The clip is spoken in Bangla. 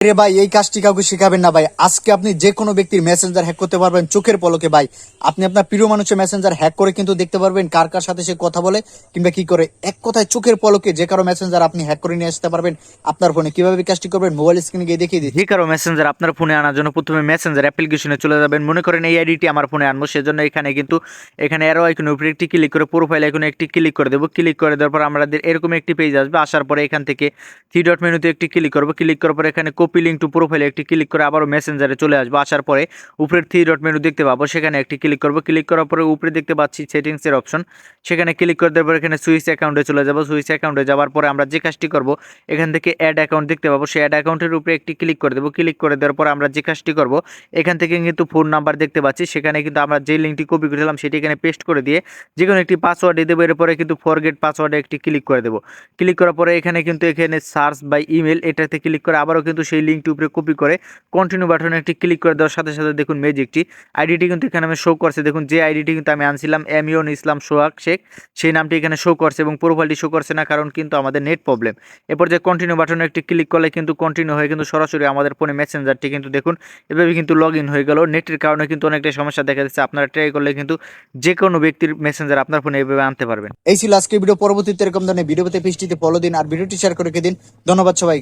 রে ভাই, এই কাজটি কাউকে শেখাবেন না ভাই। আজকে আপনি যে কোনো ব্যক্তির মেসেঞ্জার হ্যাক করতে পারবেন চোখের পলকে ভাই। আপনি আপনার প্রিয় মানুষের মেসেঞ্জার হ্যাক করে কিন্তু দেখতে পারবেন কার কার সাথে সে কথা বলে কিংবা কি করে। এক কথায় চোখের পলকে যে কারো মেসেঞ্জার আপনি হ্যাক করে নিয়ে আসতে পারবেন আপনার ফোনে। কিভাবে এই কাজটি করবেন মোবাইল স্ক্রিনে গিয়ে দেখিয়ে দিচ্ছি। যে কারো মেসেঞ্জার আপনার ফোনে আনার জন্য প্রথমে মেসেঞ্জার অ্যাপ্লিকেশনে চলে যাবেন। মনে করেন এই আইডিটি আমার ফোনে আনবো, সেজন্য এখানে অ্যারো আইকনের উপরে একটি ক্লিক করে প্রোফাইল আইকনে একটি ক্লিক করে দেবো। ক্লিক করে দেওয়ার পর আমাদের এরকম একটি পেজ আসবে। আসার পরে এখান থেকে থ্রি ডট মেনুতে একটি ক্লিক করবো। ক্লিক করার পরে এখানে কপি লিঙ্ক টু প্রোফাইলে একটি ক্লিক করে আবারও মেসেঞ্জারে চলে আসবো। আসার পরে উপরের থ্রি ডট মেনু দেখতে পাবো, সেখানে একটি ক্লিক করবো। ক্লিক করার পরে উপরে দেখতে পাচ্ছি সেটিংসের অপশন, সেখানে ক্লিক করে দেওয়ার পর এখানে সুইচ অ্যাকাউন্টে চলে যাবো। সুইচ অ্যাকাউন্টে যাওয়ার পরে আমরা যে কাজটি করবো, এখান থেকে অ্যাড অ্যাকাউন্ট দেখতে পাবো, সেই অ্যাড অ্যাকাউন্টের উপরে একটি ক্লিক করে দেবো। ক্লিক করে দেওয়ার পর আমরা যে কাজটি করব, এখান থেকে কিন্তু ফোন নাম্বার দেখতে পাচ্ছি, সেখানে কিন্তু আমরা যে লিঙ্কটি কপি করেছিলাম সেটি এখানে পেস্ট করে দিয়ে যে কোনো একটি পাসওয়ার্ড দিয়ে দেবো। এরপরে কিন্তু ফরগেট পাসওয়ার্ডে একটি ক্লিক করে দেবো। ক্লিক করার পরে এখানে সার্চ বাই ইমেল এটাতে ক্লিক করে আবারও কিন্তু সেই লিঙ্কটি উপরে কপি করে কন্টিনিউ বাটনে একটি ক্লিক করে দেওয়ার সাথে সাথে দেখুন ম্যাজিকটি আইডিটি কিন্তু এখানে আমি শো করছে। দেখুন যে আইডিটি কিন্তু আমি আনছিলাম এমিউন ইসলাম সোহাগ শেখ, সেই নামটি এখানে শো করছে এবং প্রোফাইলটি শো করছে না, কারণ কিন্তু আমাদের নেট প্রবলেম। এরপর যে কন্টিনিউ বাটনে একটি ক্লিক করলে কিন্তু কন্টিনিউ হয়ে কিন্তু সরাসরি আমাদের ফোনে মেসেঞ্জারটি কিন্তু দেখুন এভাবে কিন্তু লগ ইন হয়ে গেল। নেটের কারণে কিন্তু অনেকটাই সমস্যা দেখা যাচ্ছে। আপনারা ট্রাই করলে কিন্তু যে কোনো ব্যক্তির মেসেঞ্জার আপনার ফোনে এভাবে আনতে পারবেন। এই ছিল আজকের ভিডিও। পরবর্তীতে এরকম ধরনের ভিডিও পেতে পেজটিতে ফলো দিন আর ভিডিওটি শেয়ার করে রেখে দিন। ধন্যবাদ সবাই।